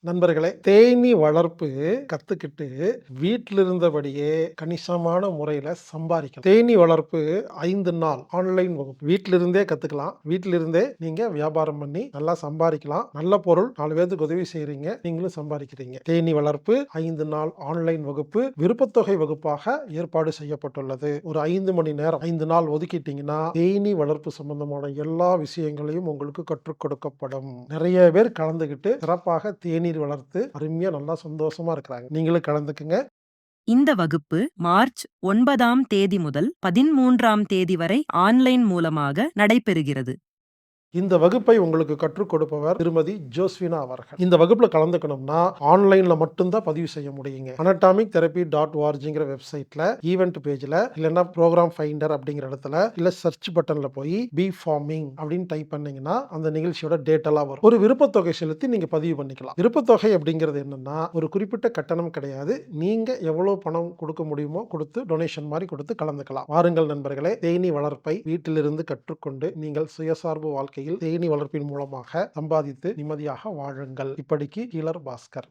நண்பர்களே, தேனீ வளர்ப்பு கத்துக்கிட்டு வீட்டில இருந்தபடியே கணிசமான முறையில சம்பாரிக்கலாம். தேனீ வளர்ப்பு 5 நாள் ஆன்லைன் வகுப்பு. வீட்டில இருந்தே கத்துக்கலாம். வீட்டில இருந்தே நீங்க வியாபாரம் பண்ணி நல்லா சம்பாரிக்கலாம். நல்ல பொருள் 4 பேத்துக்கு உதவி செய்றீங்க. நீங்களும் சம்பாதிக்கிறீங்க. தேனீ வளர்ப்பு 5 நாள் ஆன்லைன் வகுப்பு விருப்பத்தொகை வகுப்பாக ஏற்பாடு செய்யப்பட்டுள்ளது. ஒரு 5 மணி நேரம் 5 நாள் ஒதுக்கிட்டீங்கன்னா, தேனீ வளர்ப்பு சம்பந்தமான எல்லா விஷயங்களையும் உங்களுக்கு கற்றுக் கொடுக்கப்படும். நிறைய பேர் கலந்துகிட்டு சிறப்பாக தேனீர் வளர்த்து அருமையா நல்லா சந்தோஷமா இருக்கிறாங்க. நீங்களும் கலந்துக்குங்க. இந்த வகுப்பு மார்ச் 9ஆம் தேதி முதல் 13ஆம் தேதி வரை ஆன்லைன் மூலமாக நடைபெறுகிறது. இந்த வகுப்பை உங்களுக்கு கற்றுக் கொடுப்பவர் திருமதி ஜோஸ்வினா அவர்கள். இந்த வகுப்புல கலந்துக்கணும்னா ஆன்லைன்ல மட்டும் தான் பதிவு செய்ய முடியுங்க. anatomictherapy.orgங்கிற வெப்சைட்ல ஈவென்ட் பேஜ்ல இல்லன்னா ப்ரோகிராம் ஃபைண்டர் அப்படிங்கிற இடத்துல இல்ல சர்ச் பட்டன்ல போய் பி ஃபார்மிங் அப்படின்னு டைப் பண்ணீங்கன்னா அந்த நிகழ்ச்சியோட டேட் எல்லாம் வரும். ஒரு விருப்பத்தொகை செலுத்தி நீங்க பதிவு பண்ணிக்கலாம். விருப்பத்தொகை அப்படிங்கிறது என்னன்னா ஒரு குறிப்பிட்ட கட்டணம் கிடையாது. நீங்க எவ்வளவு பணம் கொடுக்க முடியுமோ கொடுத்து டொனேஷன் மாதிரி கொடுத்து கலந்துக்கலாம். வாருங்கள் நண்பர்களே, தேனீ வளர்ப்பை வீட்டிலிருந்து கற்றுக்கொண்டு நீங்கள் சுயசார்பு வாழ்க்கை தேனீ வளர்ப்பின் மூலமாக சம்பாதித்து நிம்மதியாக வாழுங்கள். இப்படிக்கு ஹீலர் பாஸ்கர்.